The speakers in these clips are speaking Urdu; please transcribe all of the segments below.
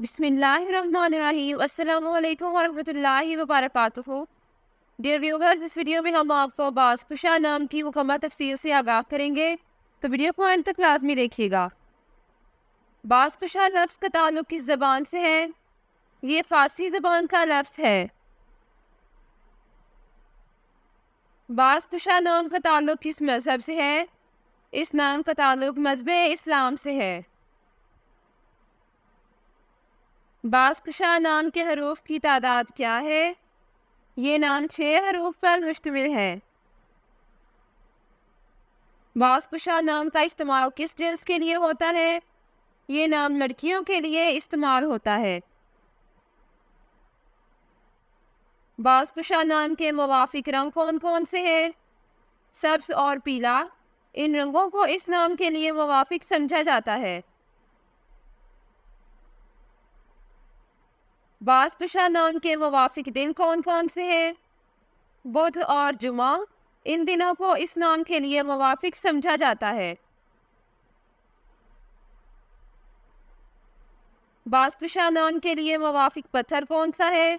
بسم اللہ الرحمن الرحیم۔ السلام علیکم ورحمۃ اللہ وبرکاتہ۔ ڈیئر ویورز، اس ویڈیو میں ہم آپ کو باز کشا نام کی مکمل تفصیل سے آگاہ کریں گے، تو ویڈیو کو اینڈ تک لازمی دیکھیے گا۔ باز کشا لفظ کا تعلق کس زبان سے ہے؟ یہ فارسی زبان کا لفظ ہے۔ باز کشا نام کا تعلق کس مذہب سے ہے؟ اس نام کا تعلق مذہب اسلام سے ہے۔ باز کشا نام کے حروف کی تعداد کیا ہے؟ یہ نام 6 حروف پر مشتمل ہے۔ باز کشا نام کا استعمال کس جنس کے لیے ہوتا ہے؟ یہ نام لڑکیوں کے لیے استعمال ہوتا ہے۔ باز کشا نام کے موافق رنگ کون کون سے ہیں؟ سبز اور پیلا۔ ان رنگوں کو اس نام کے لیے موافق سمجھا جاتا ہے۔ باز کشا نام کے موافق دن کون کون سے ہیں؟ بدھ اور جمعہ۔ ان دنوں کو اس نام کے لیے موافق سمجھا جاتا ہے۔ باز کشا نام کے لیے موافق پتھر کون سا ہے؟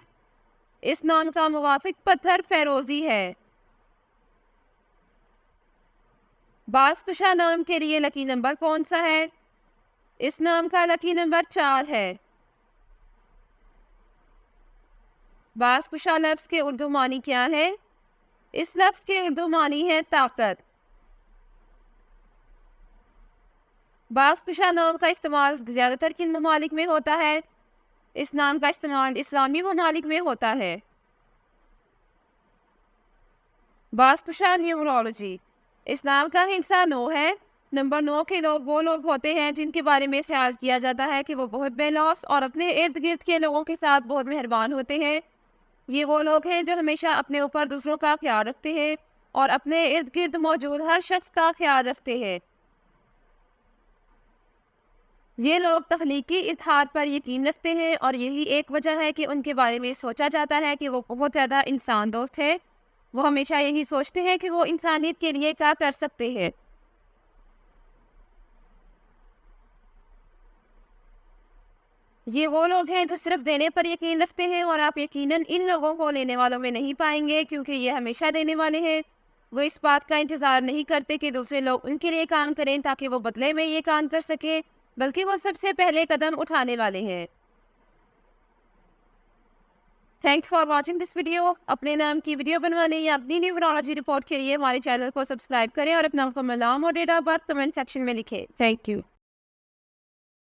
اس نام کا موافق پتھر فیروزی ہے۔ باز کشا نام کے لیے لکی نمبر کون سا ہے؟ اس نام کا لکی نمبر 4 ہے۔ باز کشا لفظ کے اردو معنی کیا ہے؟ اس لفظ کے اردو معنی ہے طاقت۔ باز کشا نام کا استعمال زیادہ تر کن ممالک میں ہوتا ہے؟ اس نام کا استعمال اسلامی ممالک میں ہوتا ہے۔ باز کشا نیومرولوجی۔ اس نام کا ہندسہ 9 ہے۔ نمبر 9 کے لوگ وہ لوگ ہوتے ہیں جن کے بارے میں خیال کیا جاتا ہے کہ وہ بہت بے لوث اور اپنے ارد گرد کے لوگوں کے ساتھ بہت مہربان ہوتے ہیں۔ یہ وہ لوگ ہیں جو ہمیشہ اپنے اوپر دوسروں کا خیال رکھتے ہیں اور اپنے ارد گرد موجود ہر شخص کا خیال رکھتے ہیں۔ یہ لوگ تخلیقی اتحاد پر یقین رکھتے ہیں اور یہی ایک وجہ ہے کہ ان کے بارے میں سوچا جاتا ہے کہ وہ بہت زیادہ انسان دوست ہے۔ وہ ہمیشہ یہی سوچتے ہیں کہ وہ انسانیت کے لیے کیا کر سکتے ہیں۔ یہ وہ لوگ ہیں جو صرف دینے پر یقین رکھتے ہیں اور آپ یقیناً ان لوگوں کو لینے والوں میں نہیں پائیں گے، کیونکہ یہ ہمیشہ دینے والے ہیں۔ وہ اس بات کا انتظار نہیں کرتے کہ دوسرے لوگ ان کے لیے کام کریں تاکہ وہ بدلے میں یہ کام کر سکے، بلکہ وہ سب سے پہلے قدم اٹھانے والے ہیں۔ Thanks for watching this video. اپنے نام کی ویڈیو بنوانے یا اپنی نیومرولوجی رپورٹ کے لیے ہمارے چینل کو سبسکرائب کریں اور اپنا نام اور date of birth comment section میں لکھیں۔ Thank you.